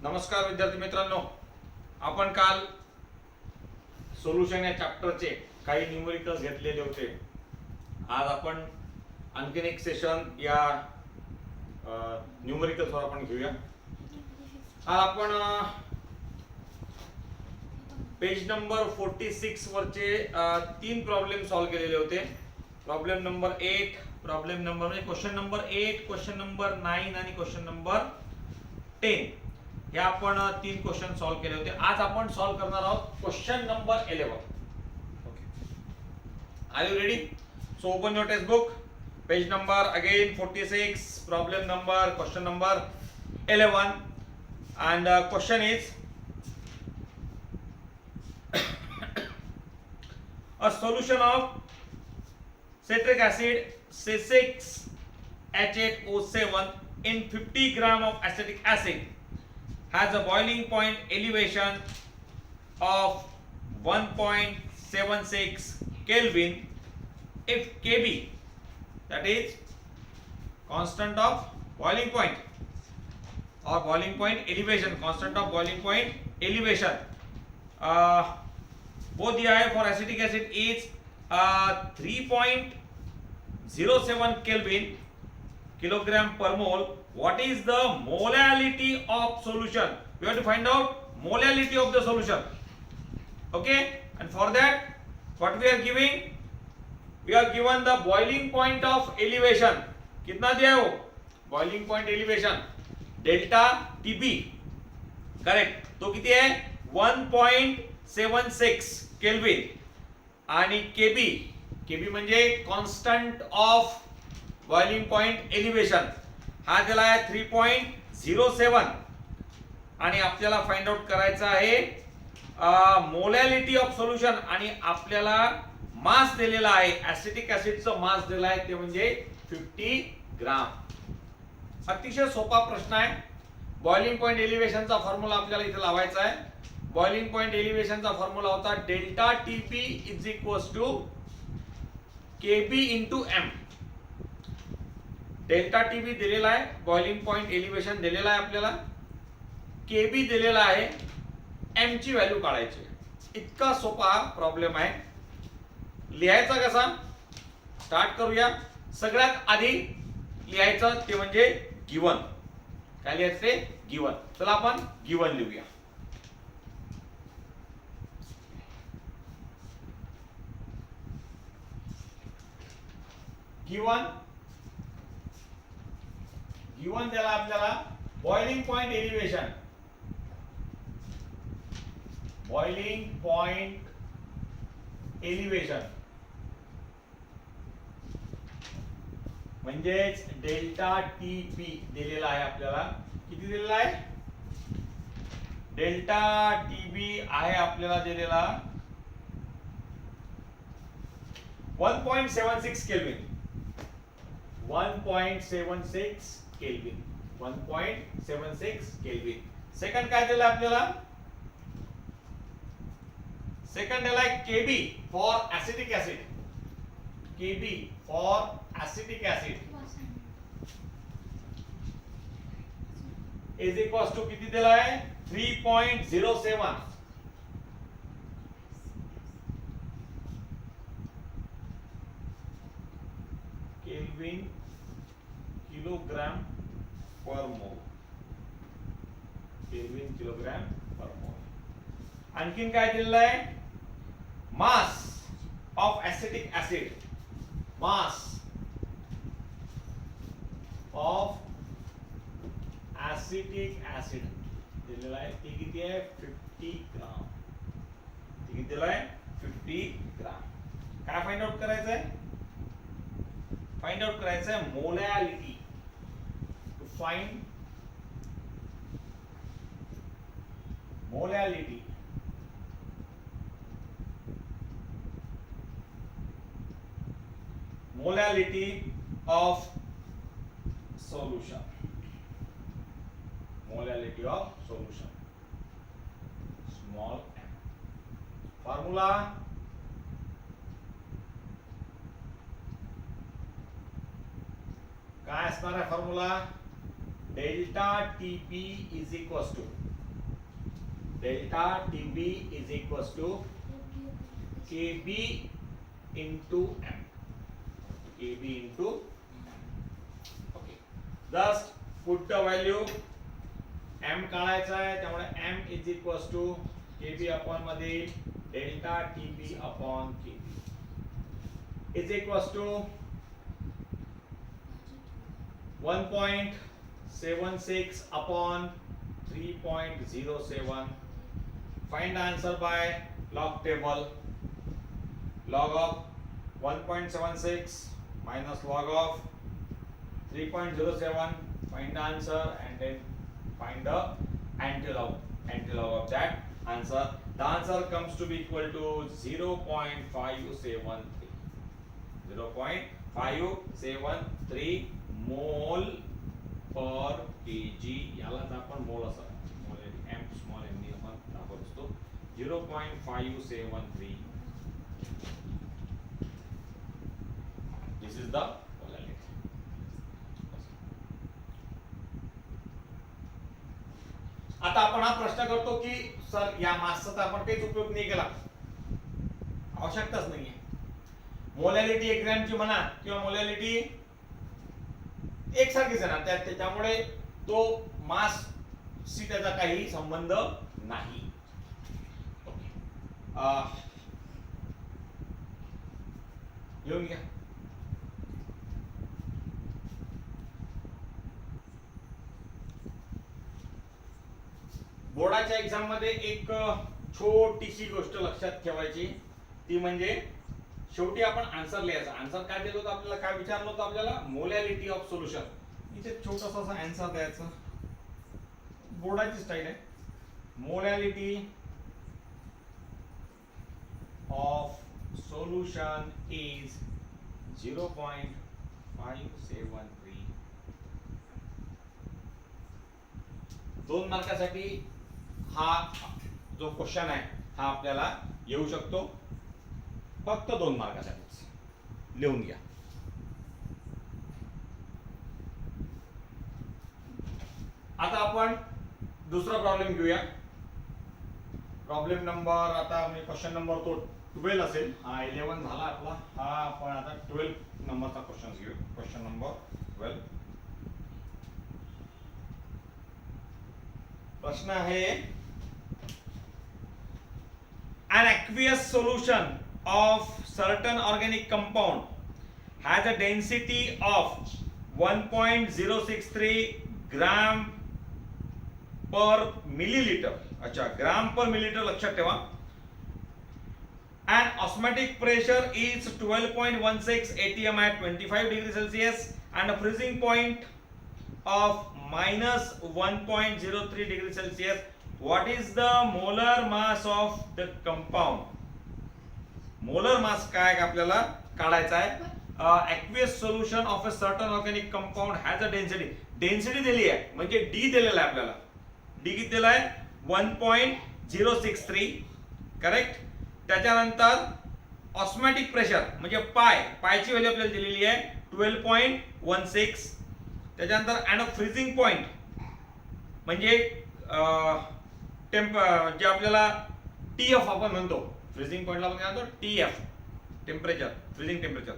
नमस्कार विद्यार्थी मित्रांनो, आपण काल सोल्युशन या चॅप्टरचे काही न्यूमेरिकल्स घेतलेले होते. आज आपण आणखीन एक सेशन या न्यूमेरिकल्स वर आपण घेऊया. आज आपण पेज नंबर 46 वरचे 3 प्रॉब्लेम सॉल्व केलेले होते. प्रॉब्लेम नंबर 8, प्रॉब्लेम नंबर म्हणजे क्वेश्चन नंबर 8, क्वेश्चन नंबर 9 आणि क्वेश्चन नंबर 10 हे आपण 3 क्वेश्चन सॉल्व केले होते. आज आपण सॉल्व करणार आहोत question number 11. Okay, are you ready? So open your text book, page number again 46, problem number question number 11 and question is a solution of citric acid C6H8O7 in 50 gram of acetic acid has a boiling point elevation of 1.76 Kelvin if Kb, that is constant of boiling point or boiling point elevation, constant of boiling point elevation, both the I for acetic acid is 3.07 Kelvin kilogram per mole. What is the molality of solution? We have to find out molality of the solution. Okay, and for that what we are giving? We are given the boiling point of elevation. कितना दिया है वो? Boiling point elevation delta TB, correct. तो किती आहे? 1.76 kelvin. आणि केबी, केबी म्हणजे constant of boiling point elevation, हा दिला आहे 3.07. आणि आपल्याला फाइंड आउट करायचं आहे मोलॅलिटी ऑफ सोल्युशन. आणि आपल्याला मास दिलेला आहे, ऍसिटिक ऍसिडचं मास दिला आहे ते म्हणजे 50 ग्राम. अतिशय सोपा प्रश्न आहे. बॉइलिंग पॉइंट एलिव्हेशनचा फॉर्म्युला आपल्याला इथे लावायचा आहे. बॉइलिंग पॉइंट एलिव्हेशनचा फॉर्म्युला होता delta TP is equals to KB into M. Delta TB दिलेला आहे, बॉइलिंग पॉइंट एलिव्हेशन दिलेला आहे आपल्याला, केबी दिलेला आहे, एम ची व्हॅल्यू काढायची. इतका सोपा प्रॉब्लेम आहे. लिहायचा कसा? स्टार्ट करूया. सगळ्यात आधी लिहायचं ते म्हणजे गिवन. काय लिहायचं ते? गिवन. चला आपण गिवन लिहूया. गिवन गिवन त्याला आपल्याला boiling point elevation, boiling point elevation म्हणजेच डेल्टा टीपी दिलेला आहे आपल्याला. किती दिलेला आहे? डेल्टा टीबी आहे आपल्याला दिलेला 1.76 केल्विन. 1.76 kelvin, 1.76 kelvin. सेकंड काय दिलं आपल्याला? सेकंड दिला आहे Kb for acetic acid. Kb for acetic acid is equals to किती दिला आहे? 3.07 kelvin kilogram per mole. Kelvin kilogram per मोल. आणखीन काय दिलेलं आहे? Mass of acetic acid, mass of acetic acid दिलेला आहे. ते किती आहे? 50 ग्राम. ते किती दिलं आहे? 50 ग्राम. काय फाइंड आउट करायचं आहे? फाइंड आउट करायचं आहे molality. To find molality, molality of solution, molality of solution, small m. formula काय असणार आहे? Formula delta TP is equals to delta TB is equals to KB into M. KB into okay. Just put the value. M काढायचा आहे त्यामुळे M is equals to KB upon मध्ये delta TB upon KB is equals to 1.76 upon 3.07. Find the answer by log table. Log of 1.76 minus log of 3.07. Find the answer and then find the antilog of that answer. The answer comes to be equal to 0.573. 0.573 mole per kg. यालाच आपण मोल असं m small m ने आपण दाखवत असतो. 0.573. This is the molality. आता आपण हा प्रश्न करतो की सर या मासचा तर आपण काहीच उपयोग नाही केला, आवश्यकताच नाहीये. मोलॅलिटी 1 ग्रॅमची म्हणा किंवा मोलॅलिटी एकसारखीच आहे ना, त्यामुळे तो मास शी त्याचा काही संबंध नाही. येऊन घ्या. बोर्डाच्या एक्झाम मध्ये एक छोटीशी गोष्ट लक्षात ठेवायची, ती म्हणजे शेवटी आपण आन्सर लिहायचा. आन्सर काय दिलं होतं आपल्याला, काय विचारलं होतं आपल्याला, मोलॅलिटी ऑफ सोल्युशन. इथे छोटासा असा आन्सर द्यायचा. बोर्डाची स्टाईल आहे. Molality of solution is 0.573. 2 मार्कासाठी हा जो क्वेश्चन आहे हा आपल्याला येऊ शकतो. फक्त 2 मार्कासाठी लिहून घ्या. आता आपण दुसरा प्रॉब्लेम घेऊया. प्रॉब्लेम नंबर आता म्हणजे क्वेश्चन नंबर तो 12 असेल. हा 11 झाला आपला. हा आपण आता 12 नंबरचा क्वेश्चन घेऊ. Question number 12. प्रश्न आहे, an aqueous solution of certain organic compound has a density of 1.063 gram per milliliter. अच्छा, ग्राम पर मिलीलीटर लक्षात ठेवा. And osmotic pressure is 12.16 atm at 25 degrees Celsius and a freezing point of minus 1.03 degrees Celsius. What is the molar mass of the compound? Molar mass काय आपल्याला काढायचा आहे. Aqueous solution of a certain organic compound has a density. Density दिली आहे म्हणजे D दिलेला आहे आपल्याला. D किती दिला आहे 1.063. करेक्ट. त्याच्यानंतर ऑस्मॅटिक प्रेशर म्हणजे पायची व्हॅल्यू आपल्याला दिलेली आहे 12.16. त्याच्यानंतर अँड फ्रीजिंग पॉइंट म्हणजे जे आपल्याला TF आपण म्हणतो. फ्रीजिंग पॉइंटला आपण काय म्हणतो TF, टेम्परेचर, फ्रीजिंग टेम्परेचर.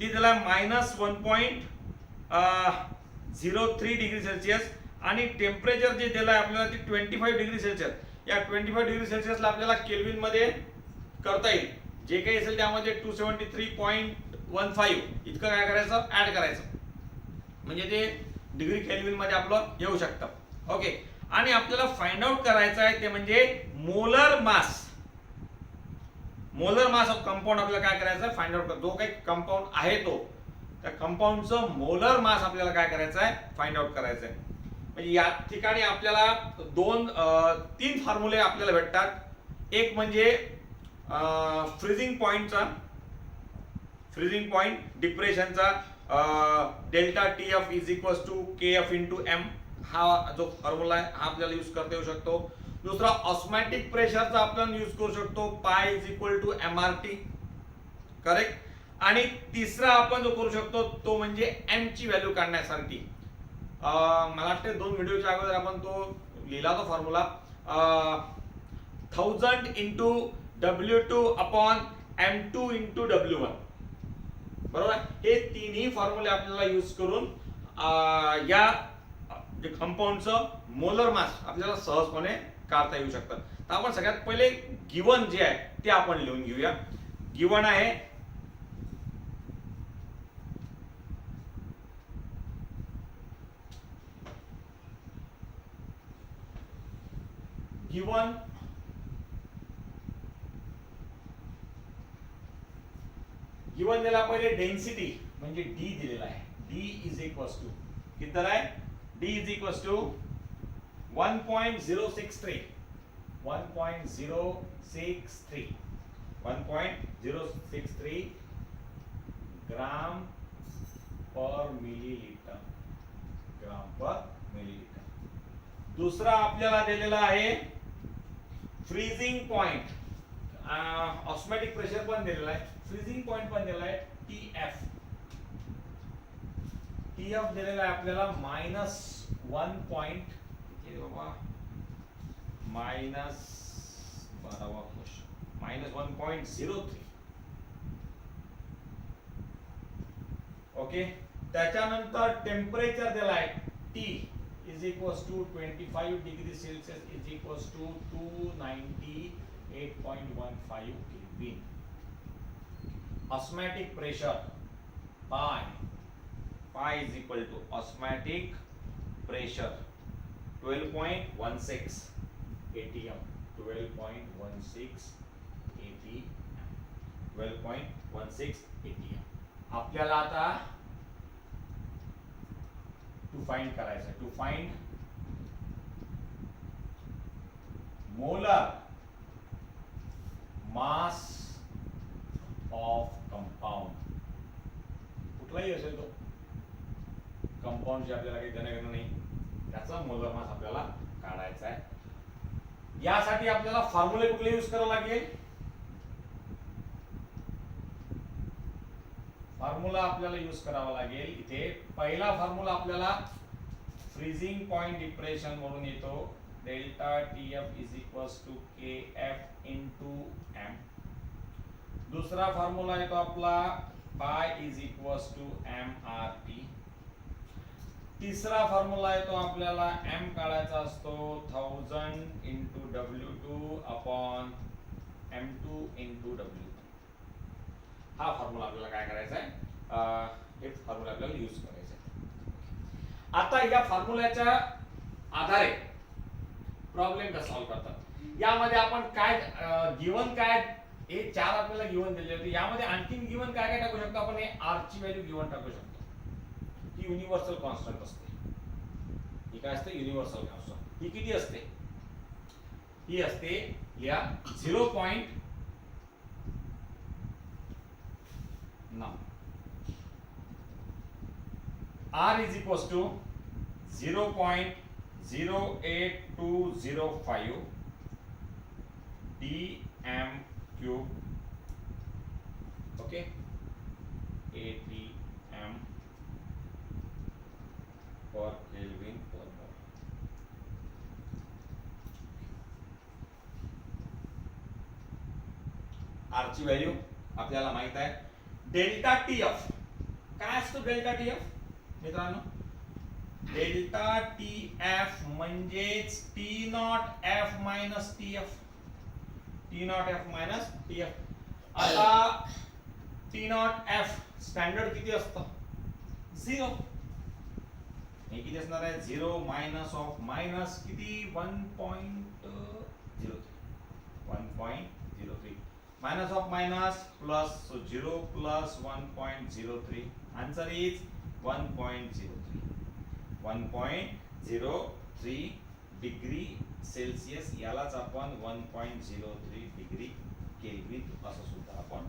ती त्याला -1.03 डिग्री सेल्सिअस आणि टेम्परेचर जे दिलं आहे आपल्याला ते 25 डिग्री सेल्सिअस. या 25 डिग्री सेल्सिअसला आपल्याला केल्विन मध्ये करता येईल. जे काही असेल त्यामध्ये 273.15 इतकं काय करायचं ऍड करायचं म्हणजे ते डिग्री केल्विन मध्ये आपलं येऊ शकतं. ओके. आणि आपल्याला फाइंड आउट करायचं आहे ते म्हणजे molar mass. Molar mass of compound आपल्याला काय करायचं आहे फाइंड आउट जो काही कंपाऊंड आहे तो त्या कंपाऊंडचं मोलर मास आपल्याला काय करायचं आहे फाइंड आउट करायचं आहे. म्हणजे या ठिकाणी आपल्याला 3 फॉर्म्युले आपल्याला भेटतात. एक म्हणजे फ्रीजिंग पॉइंटचा, फ्रीजिंग पॉइंट डिप्रेशनचा delta TF is equals to KF into M. हा जो फॉर्म्युला आहे हा आपल्याला यूज करता येऊ शकतो. दुसरा ऑस्मॅटिक प्रेशरचा आपण यूज करू शकतो pi is equal to MRT. Correct. आणि तिसरा आपण जो करू शकतो तो म्हणजे M ची व्हॅल्यू काढण्यासाठी. मला वाटतं 2 व्हिडिओच्या अगोदर आपण तो लिहिला होता formula. 1000 into W2 upon M2 into W1. बरोबर आहे. हे तिन्ही फॉर्म्युले आपल्याला यूज करून या जे कंपाऊंडचं मोलर मास आपल्याला सहजपणे काढता येऊ शकतं. तर आपण सगळ्यात पहिले गिवन जे आहे ते आपण लिहून घेऊया. गिवन आहे गिवन दिला पहिले डेन्सिटी म्हणजे डी दिलेला आहे. डी इज इक्वल्स टू किती दिला आहे? डी इज इक्वल्स टू 1.063 ग्राम पर मिलीलीटर. दुसरा आपल्याला दिलेला आहे फ्रीजिंग पॉइंट. ऑस्मॅटिक प्रेशर पण दिलेला आहे, फ्रीजिंग पॉइंट पण दिलेला आहे TF. TF दिलेला आहे आपल्याला -1 पॉइंट बाबा -1.03. ओके. त्याच्यानंतर टेम्परेचर दिला आहे T is equals to 25 degree Celsius is equals to 298.15 Kelvin. Osmotic pressure pi is equal to osmotic pressure 12.16 atm. 12.16 atm. आपल्याला आता टू फाइंड करायचं. To find molar mass of compound. कुठलाही असेल तो compound जे आपल्याला काही देणं नाही त्याचा मोलर मास आपल्याला काढायचा आहे. यासाठी आपल्याला फॉर्म्युले कुठले यूज करावं लागेल? फॉर्म्युला आपल्याला यूज करावा लागेल. इथे पहिला फॉर्म्युला आपल्याला फ्रीजिंग पॉइंट डिप्रेशन म्हणून येतो. Delta TF is equals to KF into M. दुसरा फॉर्म्युला येतो आपला pi is equals to MRT. तिसरा फॉर्म्युला येतो आपल्याला M काढायचा असतो 1000 into W2 upon M2 into W. हा फॉर्म्युला आपल्याला काय करायचा आहे? हे फॉर्म्युला आपल्याला यूज करायचा आहे. आता या फॉर्म्युल्याच्या आधारे प्रॉब्लेम कसा सॉल्व्ह करतात. यामध्ये आपण काय गिवन काय हे चार आपल्याला गिवन दिले होते. यामध्ये आणखीन गिवन काय काय टाकू शकतो आपण? हे R ची व्हॅल्यू गिवन टाकू शकतो. ही युनिव्हर्सल कॉन्स्टंट असते. ही काय असते? Universal constant. ही किती असते? ही असते या 0.9. R is equals to 0.08205 dm cube. Okay, atm per Kelvin per mole. R ची व्हॅल्यू आपल्याला माहित आहे. डेल्टा TF काय असतो? डेल्टा TF मित्रांनो, डेल्टा TF म्हणजेच T not F minus TF. T not F minus TF. आता T नॉट F स्टँडर्ड किती असतं? 0. हे किती असणार आहे? 0 मायनस ऑफ मायनस किती? 1.03. Minus of minus plus, so 0 plus 1.03. Answer is 1.03. 1.03 degree Celsius. यालाच आपण 1.03 डिग्री केल्विन असं सुद्धा आपण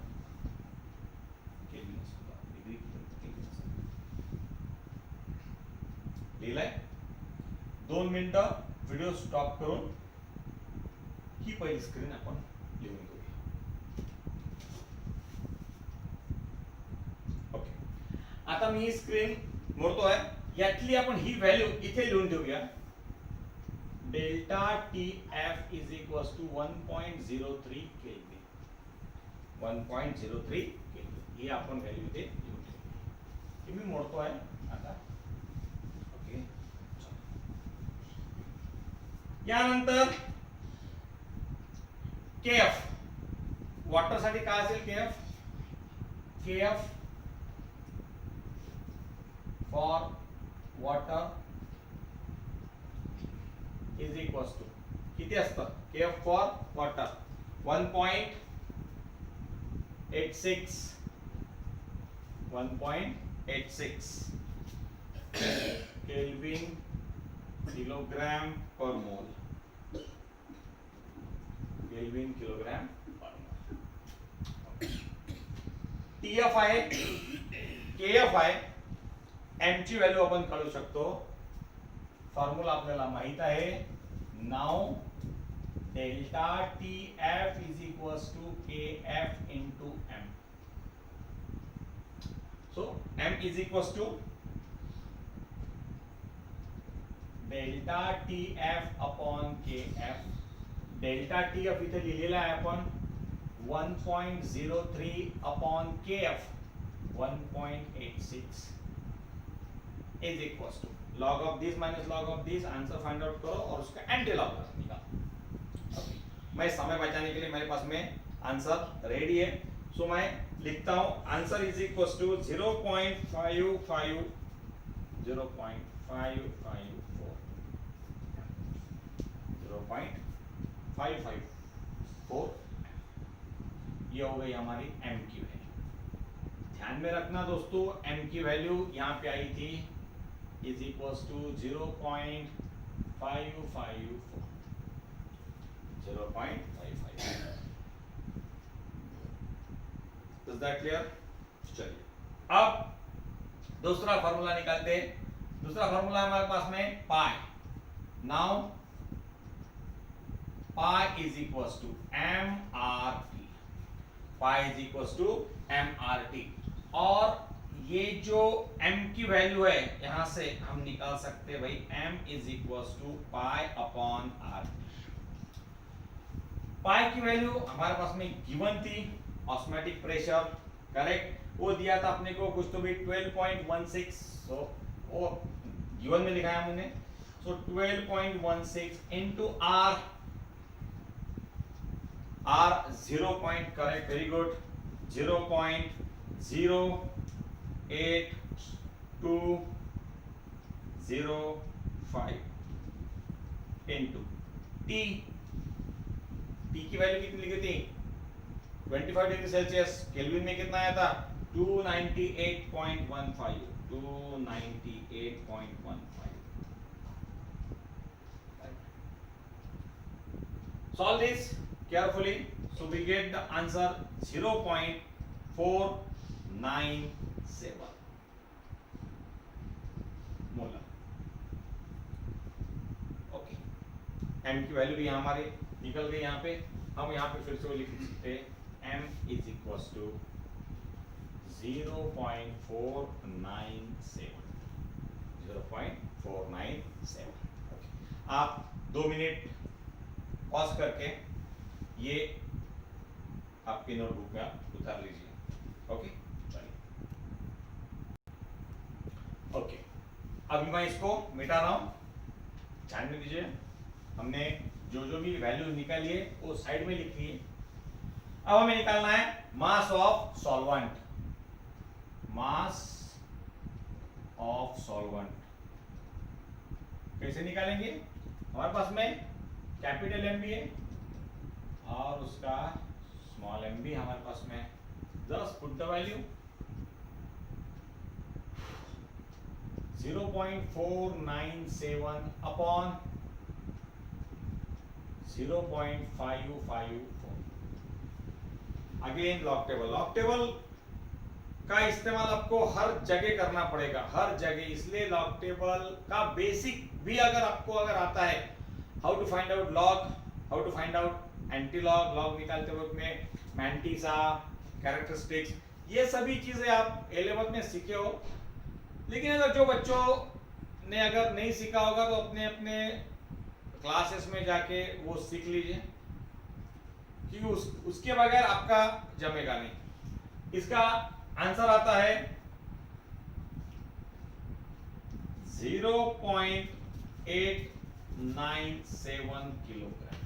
केल्विन सुद्धा डिग्री केल्विन लिहिलंय. 2 मिनिटं व्हिडिओ स्टॉप करून ही पहिली स्क्रीन आपण लिहून घेऊ. आता मी ही स्क्रीन मोडतोय. यातली आपण ही व्हॅल्यू इथे लिहून देऊया. Delta T F is equal to 1.03 Kelvin. 1.03 Kelvin ही आपण व्हॅल्यू इथे लिहून ठेवली. मी मोडतो आहे आता. ओके, यानंतर केएफ वॉटर साठी काय असेल? केएफ फॉर वॉटर इज इक्वल टू किती असतं? केएफ फॉर वॉटर 1.86 kelvin kilogram per mole. Kelvin kilogram per mole. TF आहे, केएफ आहे, एम ची व्हॅल्यू आपण काढू शकतो. फॉर्म्युला आपल्याला माहित आहे. Now delta T F is equals to K F into M. So M is equals to delta T F upon K F. Delta T F इथे लिहिलेला आहे आपण 1.03 upon K F 1.86 is equals to log of this minus log of this. Answer find out करो और उसका anti log निकालो. मैं समय बचाने के लिए मेरे पास में आंसर रेडी है. सो मैं लिखता हूं आंसर इज इक्वल्स टू 0.554 ये हो गई हमारी m की वैल्यू. ध्यान में रखना दोस्तों, m की वैल्यू यहां पे आई थी is equals to 0.554. 0.554. Is that clear? चलिए अब दूसरा फॉर्मूला निकालते हैं. दूसरा फॉर्मूला हमारे पास में pi. Now pi is equals to MRT. Pi is equals to MRT. और ये जो m की वैल्यू है यहां से हम निकाल सकते हैं भाई m is equals to pi upon R. Pi की वैल्यू हमारे पास में गिवन थी. ऑस्मोटिक प्रेशर करेक्ट वो दिया था अपने को कुछ तो भी 12.16. सो वो गिवन में लिखा है हमने. So 12.16 into R. R 0 point correct very good 0.8205 into T. T की वैल्यू कितनी लिखी थी? 25 डिग्री सेल्सियस. केल्विन में कितना आया था? 298.15. 298.15. Solve this carefully. So we get the answer 0.497 molar. Okay, m की वैल्यू भी हमारे निकल गई. यहाँ पे हम यहाँ पे फिर से लिख सकते हैं m इज इक्वल्स टू 0.497. 0.497. आप 2 मिनट पॉज करके ये आपके नोटबुक में आप उतार लीजिए. ओके चलिए. ओके, अभी मैं इसको मिटा रहा हूं. ध्यान में दीजिए, हमने जो जो भी वैल्यू निकाली है वो साइड में लिख ली है. अब हमें निकालना है mass of solvent. Mass of solvent कैसे निकालेंगे? हमारे पास में कैपिटल एम भी है और उसका स्मॉल एम भी हमारे पास में. Just put the value 0.497 upon 0.554. Again log table. Log table का इस्तेमाल आपको हर जगह करना पड़ेगा, हर जगह. इसलिए लॉग टेबल का बेसिक भी अगर आपको आता है, how to find out log, how to find out anti log, log निकालते वक्त में मैंटीसा, कैरेक्टरिस्टिक्स, ये सभी चीजें आप A11 में सीखे हो. लेकिन अगर जो बच्चों ने अगर नहीं सीखा होगा तो अपने अपने क्लासेस में जाके वो सीख लीजिए, क्योंकि उसके बगैर आपका जमेगा नहीं। इसका आंसर आता है 0.897 किलोग्राम।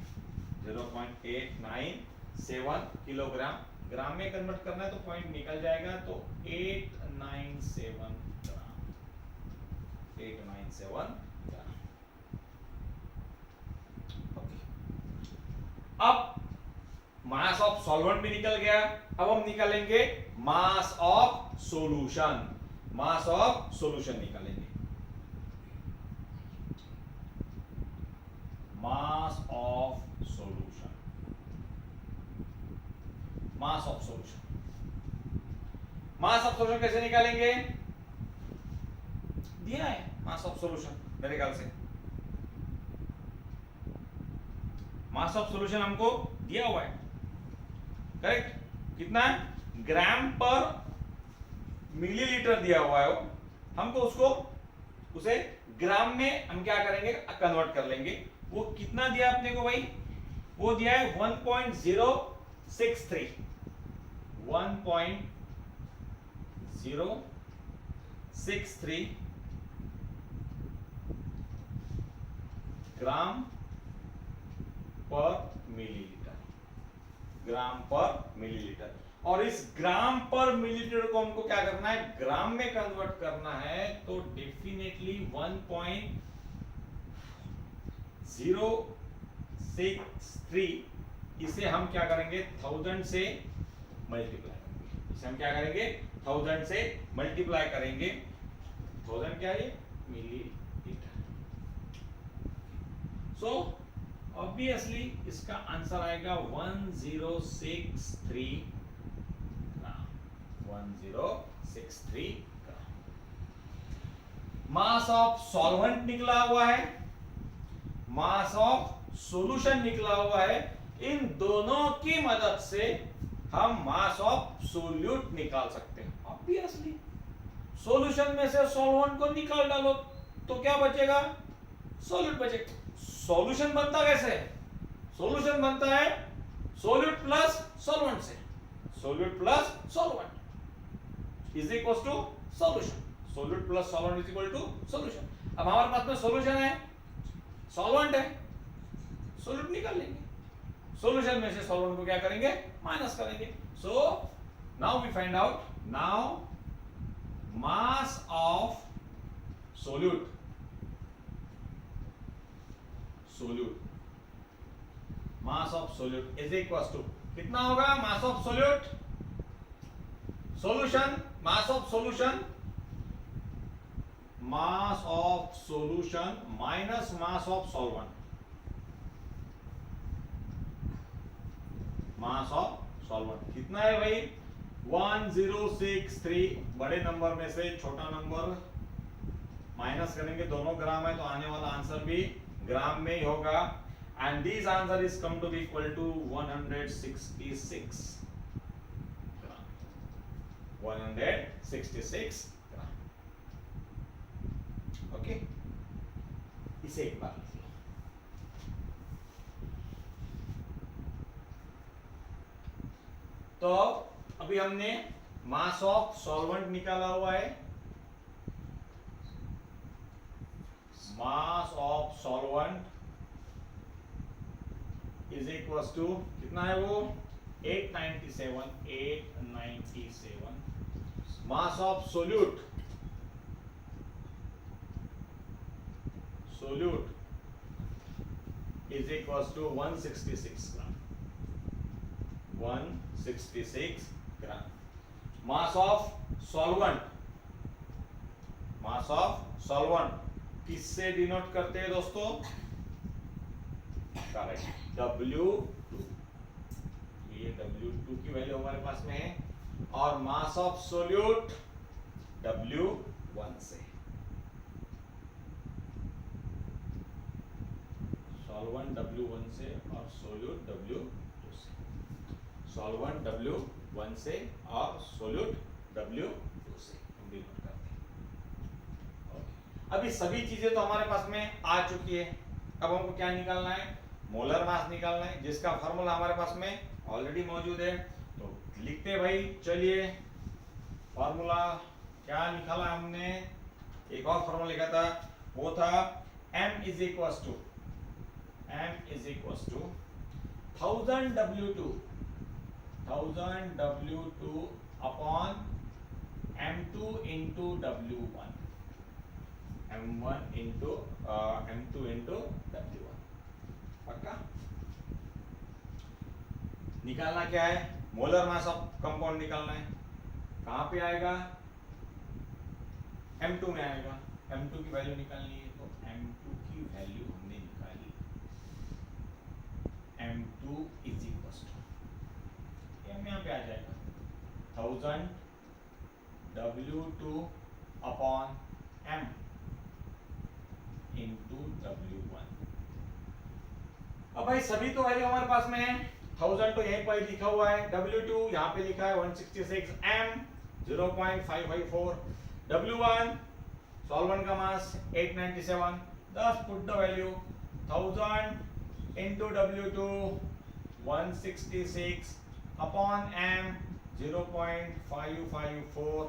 0.897 किलोग्राम। ग्राम में कन्वर्ट करना है तो पॉइंट निकल जाएगा, तो 897 ग्राम। 897 ग्राम। ओके, अब मास ऑफ सॉल्वेंट भी निकल गया। अब हम निकालेंगे mass of solution. Mass of solution निकालेंगे। Mass of solution. Mass of solution. Mass of solution कैसे निकालेंगे? दिया है मास ऑफ सॉल्यूशन मेरे ख्याल से। मास ऑफ सॉल्यूशन हमको दिया हुआ है, करेक्ट? कितना है? ग्राम पर मिलीलीटर दिया हुआ है वो। हमको उसे ग्राम में हम क्या करेंगे? कन्वर्ट कर लेंगे। वो कितना दिया अपने को भाई? वो दिया है 1.063। 1.063 ग्राम पर मिलीलीटर। ग्राम पर मिलीलीटर। और इस ग्राम पर मिलीलीटर को हमको क्या करना है? ग्राम में कन्वर्ट करना है, तो डेफिनेटली 1.063 इसे हम क्या करेंगे? 1000 से मल्टीप्लाई करेंगे। इसे हम क्या करेंगे? 1000 से मल्टीप्लाई करेंगे। 1000 क्या है? मिलीलीटर। सो ऑब्वियसली इसका आंसर आएगा 1063 ग्राम। 1063 ग्राम। मास ऑफ सॉल्वेंट निकला हुआ है, मास ऑफ सॉल्यूशन निकला हुआ है। इन दोनों की मदद से हम मास ऑफ सोल्यूट निकाल सकते हैं। ऑब्वियसली सॉल्यूशन में से सॉल्वेंट को निकाल डालो तो क्या बचेगा? सोल्यूट बचेगा। सॉल्यूशन बनता कैसे? सॉल्यूशन बनता है सोल्यूट प्लस सॉल्वेंट से। Solute plus solvent is equal to solution. Solute plus solvent is equal to solution. अब हमारे पास में सॉल्यूशन है, सॉल्वेंट है, सोल्यूट निकाल लेंगे। सॉल्यूशन में से सॉल्वेंट को क्या करेंगे? माइनस करेंगे। So now we find out, now mass of solute. Solute mass of solute is equal to कितना होगा? Mass of solute solution, mass of solution, mass of solution minus mass of solvent. Mass of solvent कितना है भाई? 1063। बड़े number में से छोटा number minus करेंगे, दोनों ग्राम है तो आने वाला आंसर भी ग्राम में ही होगा। And this answer is come to be equal to 166 gram. 166 gram. Okay, इसे एक बार लिख लो। तो अभी हमने मास ऑफ सॉल्वेंट निकाला हुआ है। Mass of solvent is equal to कितना है वो? 897। Mass of solute, solute is equal to 166 gram. 166 gram. Mass of solvent, mass of solvent किससे डिनोट करते हैं दोस्तों? Correct, W2। ये W2 की वैल्यू हमारे पास में है। और मास ऑफ सोल्यूट W1 से। सॉल्वेंट W1 से और सोल्यूट W2 से। सॉल्वेंट W1 से और सोल्यूट W2 से हम डिनोट करते हैं। अभी सभी चीजें तो हमारे पास में आ चुकी है। अब हमको क्या निकालना है, मोलर मास निकालना है, जिसका फॉर्मूला हमारे पास में ऑलरेडी मौजूद है। तो लिखते हैं भाई, चलिए फॉर्मूला क्या निकाला हमने, एक और फॉर्मूला लिखा था, वो था m is equal to 1000 W2 upon m2 into W1, m1 into m2 into W1। पक्का? निकालना क्या है, मोलर मास ऑफ कंपाउंड निकालना है। कहां पे आएगा, m2 में आएगा। m2 की वैल्यू निकालनी है, तो m2 की वैल्यू हमने निकाली, m2 is equal to, m यहाँ पे आ जाएगा 1000 W2 upon m into W1। अब भाई सभी तो वैल्यू हमारे पास में है, 1000 तो यहीं पर लिखा हुआ है, W2 यहाँ पे लिखा है 166, m 0.554, W1 सॉल्वेंट का मास 897, thus put the value 1000 into W2 166 upon m 0.554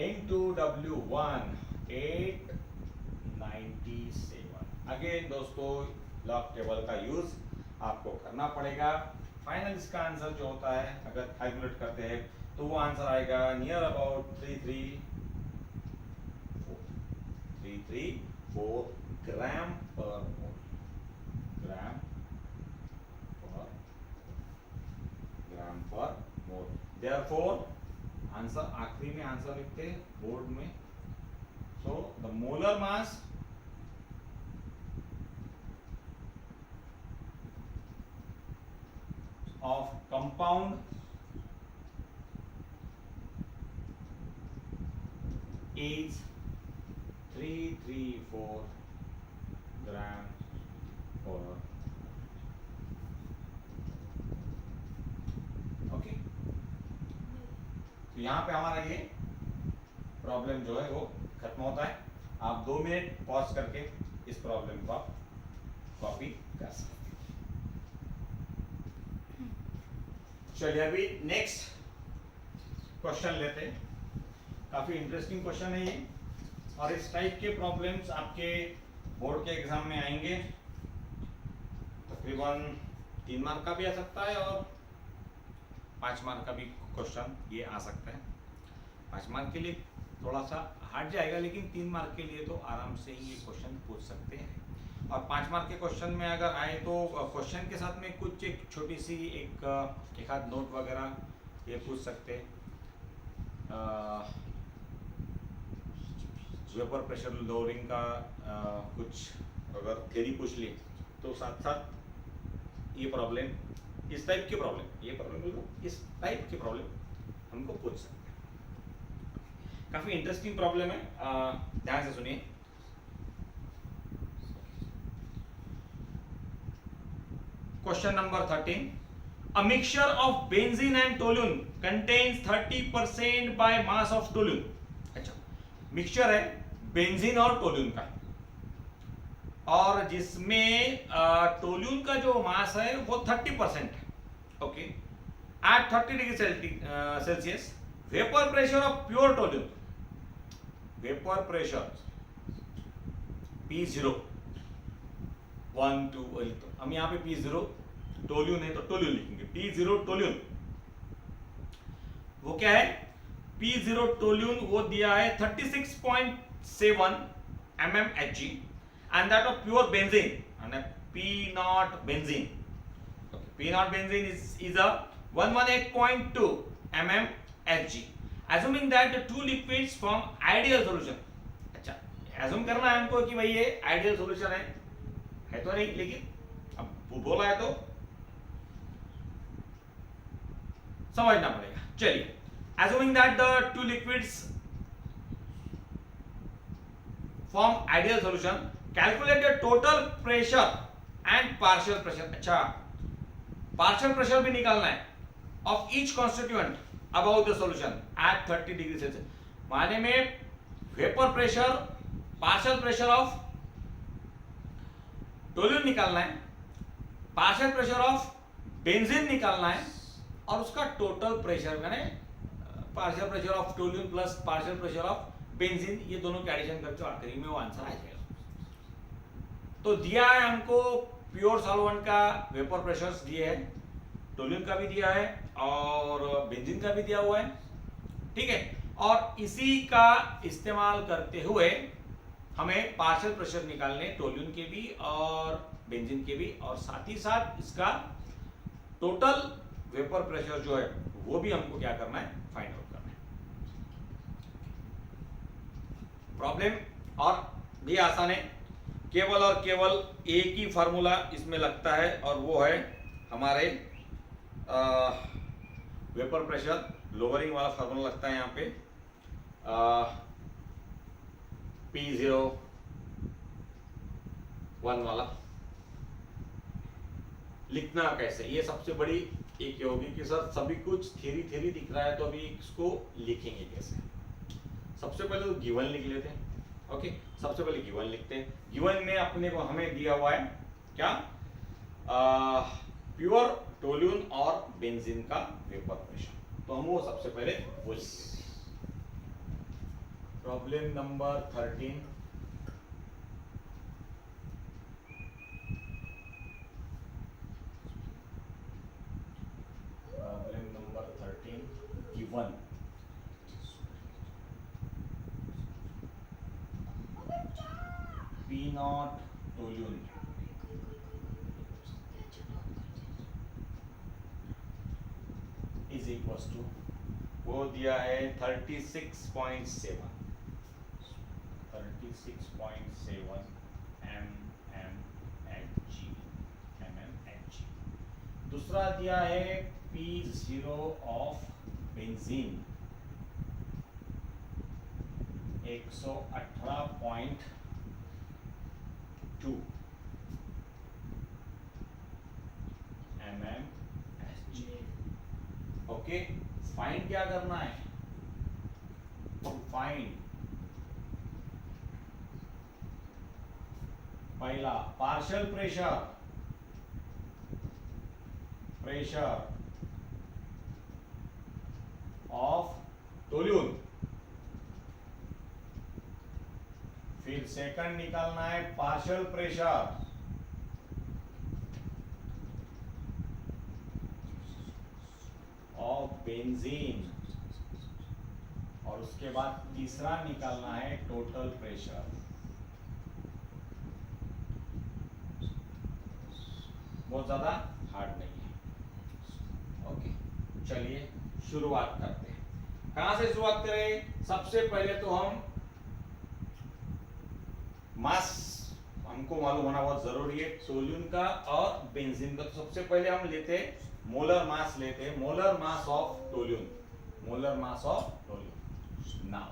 into W1 897। Again दोस्तों लॉग टेबल का यूज आपको करना पड़ेगा। फाइनल इसका आंसर जो होता है, अगर कैलकुलेट करते हैं तो वो आंसर आएगा नियर अबाउट 334 ग्राम पर मोल, ग्राम पर मोल। देयरफॉर आंसर आखिरी में आंसर लिखते हैं बोर्ड में। So the molar mass of compound is 334 gram per। Okay, तो यहाँ पे हमारा ये प्रॉब्लम जो है वो खत्म होता है। आप 2 मिनट पॉज करके इस प्रॉब्लम को कॉपी कर सकते हैं। चलिए अभी नेक्स्ट क्वेश्चन लेते हैं। काफी इंटरेस्टिंग क्वेश्चन है ये, और इस टाइप के प्रॉब्लम्स आपके बोर्ड के एग्जाम में आएंगे। तकरीबन 3 मार्क का भी आ सकता है और 5 मार्क का भी क्वेश्चन ये आ सकता है। 5 मार्क के लिए थोड़ा सा हार्ड जाएगा, लेकिन 3 मार्क के लिए तो आराम से ही ये क्वेश्चन पूछ सकते हैं। और 5 मार्क के क्वेश्चन में अगर आए तो क्वेश्चन के साथ में कुछ एक छोटी सी एक आध नोट वगैरह ये पूछ सकते हैं। वेपर प्रेशर लोअरिंग का कुछ अगर थ्योरी पूछ ली तो साथ साथ ये प्रॉब्लम, इस टाइप की प्रॉब्लम, ये प्रॉब्लम इस टाइप की प्रॉब्लम हमको पूछ सकते हैं। काफी इंटरेस्टिंग प्रॉब्लम है, ध्यान से सुनिए। Question number 13. A mixture of benzene and toluene contains 30% by mass of toluene। अच्छा, मिक्सचर है बेंजीन और टोल्यून का, और जिसमें टोल्यून का जो मास है वो 30% है। Okay, at 30 degree celsius vapour pressure of pure toluene, vapour pressure P0 1 2, हम यहाँ पे P0 टोल्यून है तो टोल्यून लिखेंगे, P0 टोल्यून वो क्या है, P0 टोल्यून वो दिया है 36.7 mmHg and that of pure benzene and P0 benzene, okay, P0 benzene is a 118.2 mmHg, assuming that the two liquids form ideal solution। अच्छा, assume करना है हमको कि भाई ये ideal solution है तो नहीं, लेकिन अब बोला है तो समझना पड़ेगा। चलिए, assuming that the two liquids form ideal solution, calculate the total pressure and partial pressure। अच्छा, partial pressure भी निकालना है of each constituent above the solution at 30 degree Celsius. माने में vapour pressure, partial pressure of toluene निकालना है, partial pressure of benzene निकालना है और उसका टोटल प्रेशर यानी partial pressure of toluene plus partial pressure of benzene, ये दोनों के एडिशन करके आखिरी में वो आंसर आ जाएगा। तो दिया है हमको प्योर सॉल्वेंट का वेपर प्रेशर्स दिए हैं, टोल्यून का भी दिया है और बेंजीन का भी दिया हुआ है, ठीक है। और इसी का इस्तेमाल करते हुए हमें पार्शियल प्रेशर निकालने टोल्यून के भी और बेंजीन के भी, और साथ ही साथ इसका टोटल वेपर प्रेशर जो है वो भी हमको क्या करना है, फाइंड आउट करना है। प्रॉब्लम और भी आसान है, केवल और केवल एक ही फार्मूला इसमें लगता है और वो है हमारे वेपर प्रेशर लोअरिंग वाला फार्मूला लगता है यहाँ पे, P01 वाला। लिखना कैसे, ये सबसे बड़ी एक होगी कि सर सभी कुछ थ्योरी दिख रहा है तो अभी इसको लिखेंगे कैसे। सबसे पहले तो गिवन लिख लेते हैं, ओके। सबसे पहले गिवन लिखते हैं। गिवन में अपने को हमें दिया हुआ है क्या, प्योर टोल्यून और बेंजीन का वेपर प्रेशर, तो हम वो सबसे पहले वो लिखेंगे। Problem number 13, given P not toluene is equal to, वो दिया है 36.7 mmHg। दूसरा दिया है P0 of benzene 118.2 mmHg। Okay, find क्या करना है, फाइंड पहला पार्शियल प्रेशर ऑफ टोल्यून, फिर सेकंड निकालना है पार्शियल प्रेशर ऑफ बेंजीन, और उसके बाद तीसरा निकालना है टोटल प्रेशर। बहुत ज्यादा हार्ड नहीं है, ओके। चलिए शुरुआत करते हैं। कहां से शुरुआत करें, सबसे पहले तो हम मास हमको मालूम होना बहुत जरूरी है टोल्यून का और बेंजीन का। तो सबसे पहले हम लेते हैं मोलर मास, लेते हैं molar mass of toluene, molar mass of toluene. Now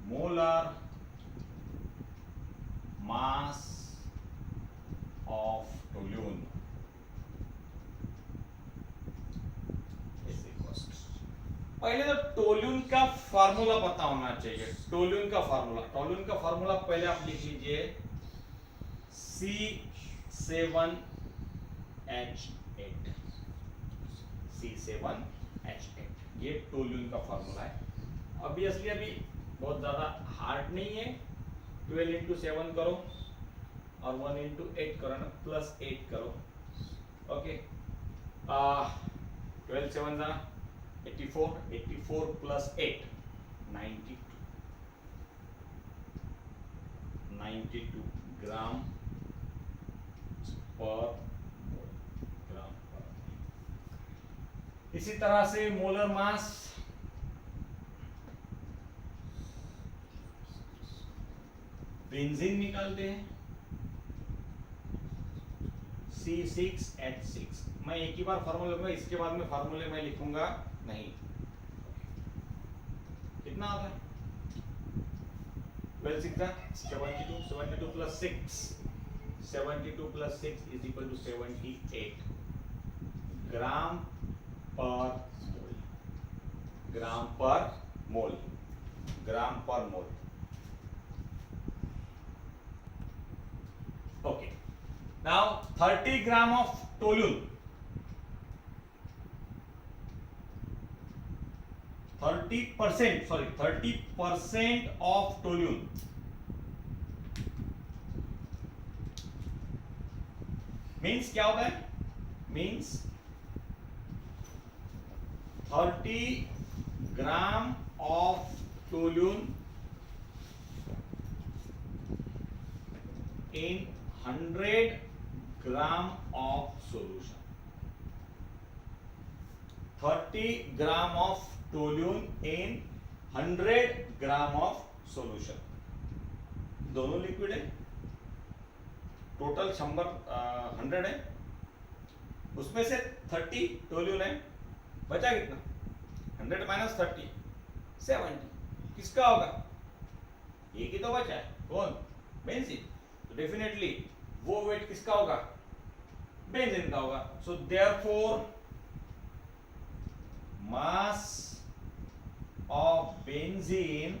molar mass of toluene पहले तो टोल्यून का फार्मूला पता होना चाहिए। टोल्यून का फार्मूला पहले आप लिख लीजिए C7H8, C7H8, ये टोल्यून का फार्मूला है। ऑब्वियसली अभी बहुत ज्यादा हार्ड नहीं है, 12 into 7 करो और 1 into 8 करो ना, +8 करो, ओके। 12 7 जा 84, 84 plus 8 92 ग्राम पर मोल, इसी तरह से मोलर मास बेंजीन निकालते हैं C6H6। मैं एक ही बार फार्मूला लूंगा, इसके बाद में फार्मूले में लिखूंगा नहीं। कितना आता है, 12 6 72, 72 plus 6, 72 plus 6 is equal to 78 ग्राम पर मोल, ग्राम पर मोल, ग्राम पर मोल। Okay. Now 30 gram of toluene. 30% of toluene means क्या होता है? Means 30 gram of toluene in 100 gram of solution. 30 gram of toluene in 100 gram of solution. दोनों लिक्विड है, टोटल 100 है, उसमें से 30 टोल्यून है, बचा कितना? 100 माइनस 30 70. किसका होगा? एक ही तो बचा है, कौन? बेंजीन. तो डेफिनेटली वो वेट किसका होगा? बेंजीन का होगा. So therefore mass of benzene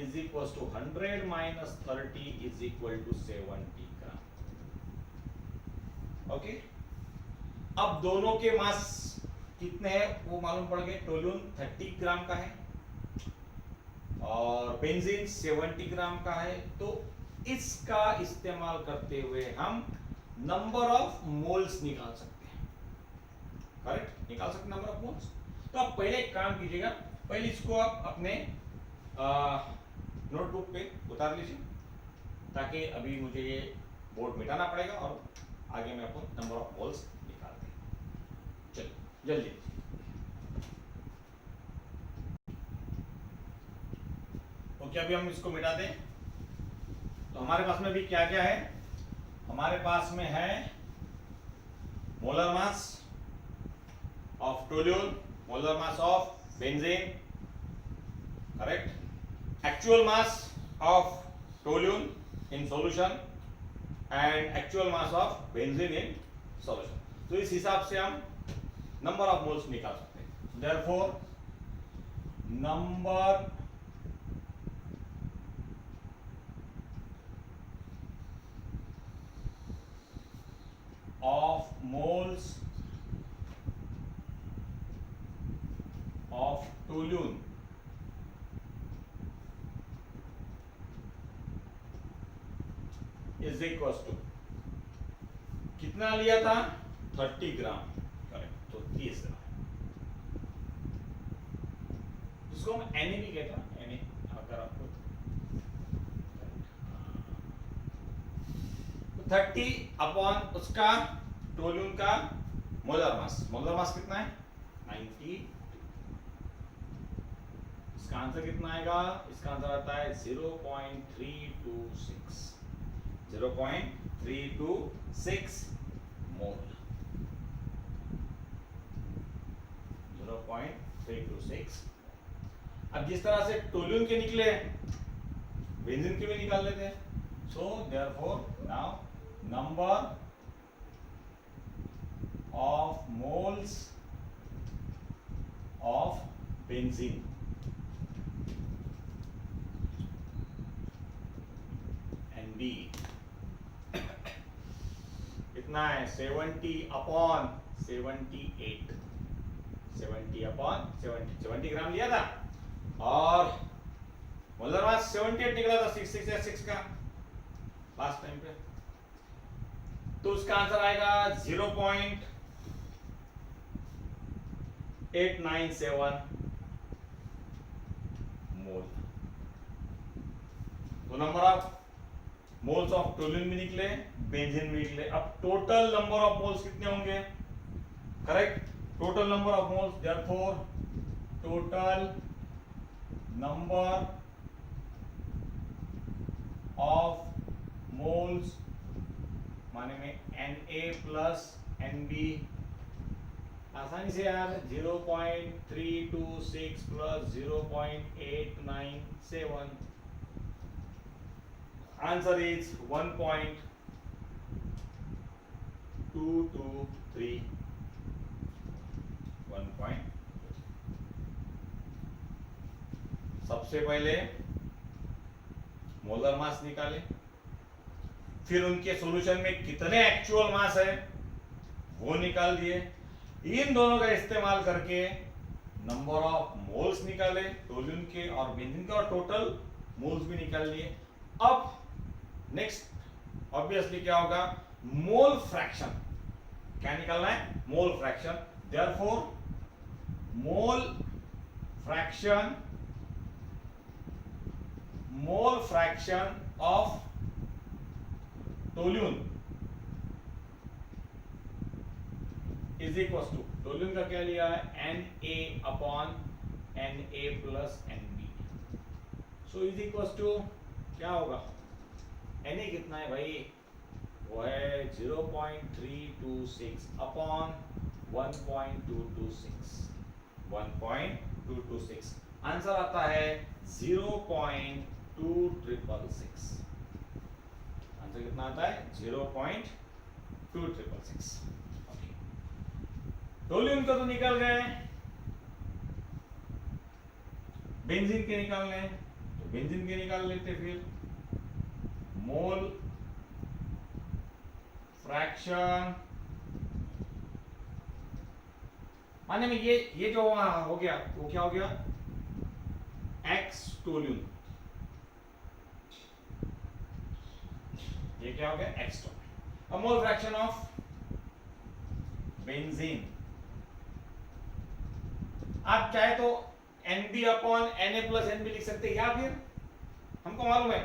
is equals to 100 minus 30 is equal to 70 gram. Okay, अब दोनों के मास कितने हैं वो मालूम पड़ गए. टोल्यून 30 ग्राम का है और बेंजीन 70 ग्राम का है. तो इसका इस्तेमाल करते हुए हम नंबर ऑफ मोल्स निकाल सकते हैं. करेक्ट, निकाल सकते नंबर ऑफ मोल्स. तो आप पहले एक काम कीजिएगा, पहले इसको आप अपने नोटबुक पे उतार लीजिए, ताकि अभी मुझे ये बोर्ड मिटाना पड़ेगा और आगे मैं आपको नंबर ऑफ मोल्स निकाल दें. चलिए जल्दी. ओके, अभी हम इसको मिटा दें. तो हमारे पास में भी क्या क्या है? हमारे पास में है molar mass of toluene, molar mass of benzene, correct? Actual mass of toluene in solution and actual mass of benzene in solution. तो इस हिसाब से हम number of moles निकाल सकते हैं. Therefore, number of moles of toluene is equals to, कितना लिया था? 30 ग्राम. करेक्ट, तो 30 ग्राम, जिसको हम Na भी कहते हैं. Na अगर आपको 30 अपॉन उसका टोल्यून का मोलर मास. मोलर मास कितना है? 90. इसका आंसर कितना आएगा? इसका आंसर आता है 0.326. 0.326 मोल. 0.326. अब जिस तरह से टोल्यून के निकले, बेंजीन के भी निकाल लेते हैं. So therefore now number of moles of benzene B कितना है? 70 अपॉन 78. 70 अपॉन 70 ग्राम लिया था और मोलर मास 78 निकला था. 6 का लास्ट टाइम पे. तो उसका आंसर आएगा 0.897 मोल. तो number of moles of toluene भी निकले, बेंजीन भी निकले. अब टोटल नंबर ऑफ मोल्स कितने होंगे? Correct, total number of moles. Therefore total number of moles माने में Na प्लस Nb. आसानी से यार 0.326 प्लस 0.897. Answer is 1.223. 1. सबसे पहले मोलर मास निकाले. फिर उनके सॉल्यूशन में कितने एक्चुअल मास है वो निकाल दिए, इन दोनों का इस्तेमाल करके नंबर ऑफ मोल्स निकाले टोल्यून के और बेंजीन के, और टोटल मोल्स भी निकाल लिए। अब नेक्स्ट ऑब्वियसली क्या होगा, मोल फ्रैक्शन, क्या निकालना है, mole fraction. Therefore mole fraction of toluene is equal to, toluene का क्या लिया है, Na upon Na plus Nb, so is equal to क्या होगा, Na कितना है भाई, वो है 0.326 अपॉन 1.226, आंसर आता है 0.266, आंसर कितना आता है 0.266। टोल्यून का तो निकल गए, बेंजीन के निकालने हैं तो बेंजीन के निकाल लेते, फिर मोल फ्रैक्शन माने में ये जो हो गया वो क्या हो गया, एक्स टोल्यून, ये क्या हो गया, एक्स टोल्यून। अब मोल फ्रैक्शन ऑफ बेंजीन, आप चाहे तो Nb upon Na plus Nb लिख सकते हैं, या फिर हमको मालूम है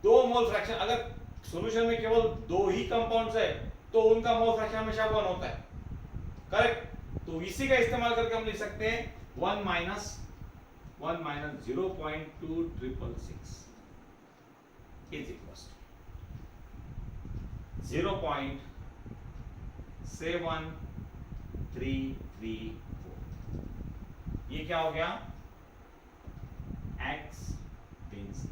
दो मोल फ्रैक्शन, अगर सॉल्यूशन में केवल दो ही कंपाउंड्स है तो उनका मोल फ्रैक्शन हमेशा 1 होता है, करेक्ट। तो इसी का इस्तेमाल करके हम लिख सकते हैं 1 माइनस 0.266 इज इक्वल 0.7334, ये क्या हो गया, एक्स बेंजीन,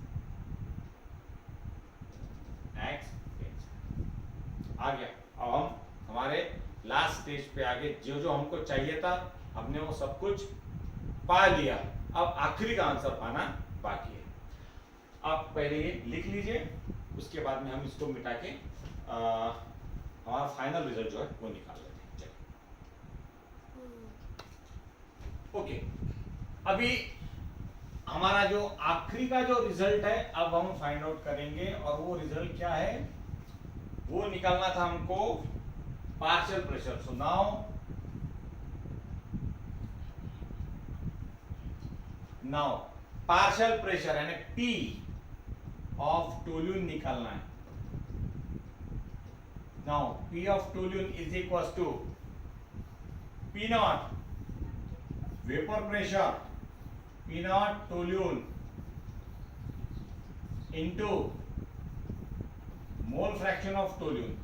आ गया। अब हम हमारे लास्ट स्टेज पे आगे, जो जो हमको चाहिए था हमने वो सब कुछ पा लिया, अब आखिरी का आंसर पाना बाकी है। आप पहले ये लिख लीजिए, उसके बाद में हम इसको मिटा के हमारा फाइनल रिजल्ट जो है वो निकाल लेते हैं। ओके, अभी हमारा जो आखिरी का जो रिजल्ट है अब हम फाइंड आउट करेंगे, और वो रिजल्ट क्या है, वो निकालना था हमको partial pressure. So now partial pressure यानी P ऑफ टोल्यून निकालना है। Now P of toluene is equal to P not vapour pressure, P not toluene into mole fraction of toluene.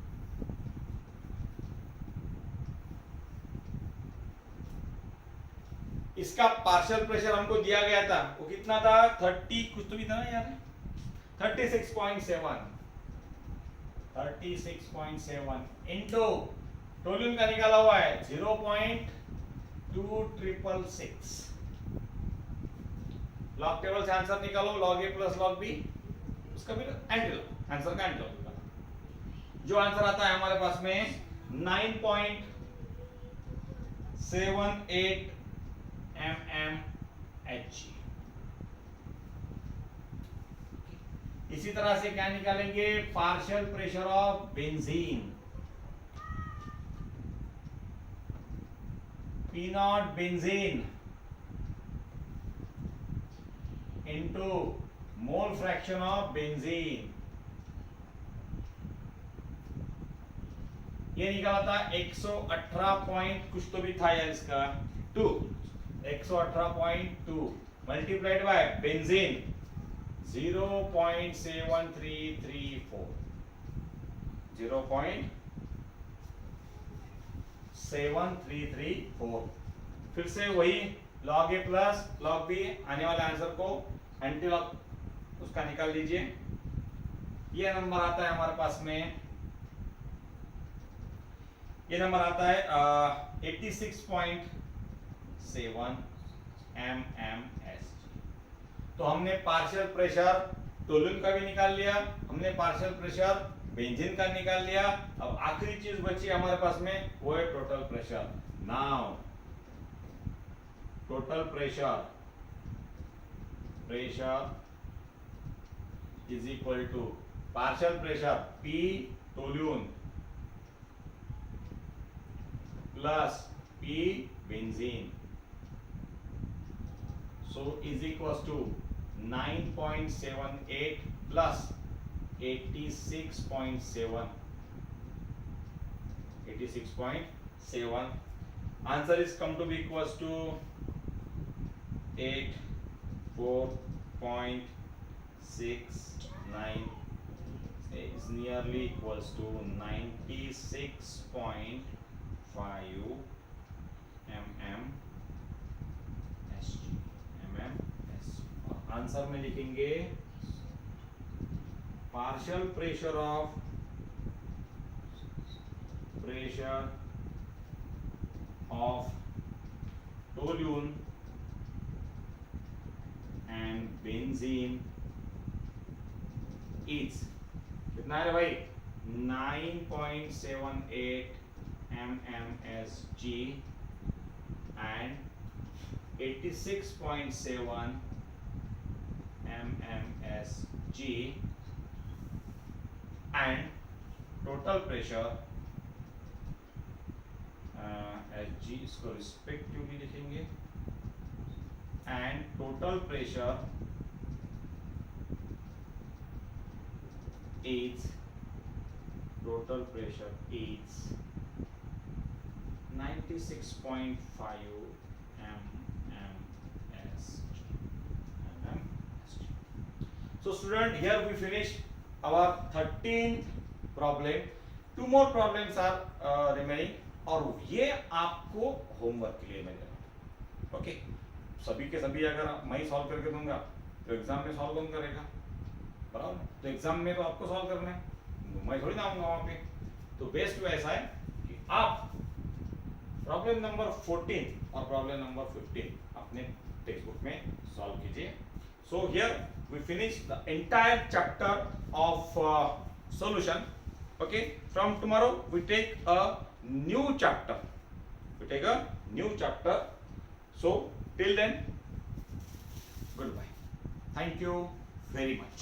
इसका पार्शियल प्रेशर हमको दिया गया था, वो कितना था, 30 कुछ तो भी था ना यार, 36.7 इनटू टोल्यून का निकाला हुआ है 0.266। लॉग टेबल से आंसर निकालो, log a plus log b, उसका भी एंटी लॉग, आंसर का एंटी लॉग। जो आंसर आता है हमारे पास में 9.78 mmHg। इसी तरह से क्या निकालेंगे, partial pressure of benzene, P not benzene into mole fraction of benzene, ये निकाला था 118 पॉइंट कुछ तो भी था यार, इसका 2, 118.2 मल्टीप्लाइड बाय बेंजीन 0.7334, 0.7334। फिर से वही log a plus log b, आने वाले आंसर को एंटी लॉग उसका निकाल लीजिए। ये नंबर आता है हमारे पास में, ये नंबर आता है 86.7 mmHg। तो हमने पार्शियल प्रेशर टोल्यून का भी निकाल लिया हमने, पार्शियल प्रेशर बेंजीन का निकाल लिया। अब आखिरी चीज बची हमारे पास में, वो है total pressure. Now total pressure is equal to partial pressure P toluene plus P benzene, so is equals to 9.78 plus 86.7. Answer is come to be equals to 84.69, is nearly equals to 96.5 mm answer में लिखेंगे partial pressure of toluene and benzene is कितना है भाई, 9.78 mmSg and 86.7 mmSg, and total pressure Sg इसको respectively लिखेंगे, and total pressure is 96.5 mmSg. So student, here we finished our 13th problem. Two more problems are remaining, और ये आपको homework के लिए मैं दे रहा हूँ। ओके, सभी के सभी अगर मैं ही सॉल्व करके दूंगा तो एग्जाम में सॉल्व कौन करेगा, बराबर। तो एग्जाम में तो आपको सॉल्व करना है, मैं थोड़ी ना आऊंगा वहां पे। तो बेस्ट वे ऐसा है कि आप प्रॉब्लम नंबर 14 और प्रॉब्लम नंबर 15 अपने टेक्स्ट बुक में सॉल्व कीजिए। So here we finish the entire chapter of solution. Okay, from tomorrow we take a new chapter. So till then, goodbye. Thank you very much.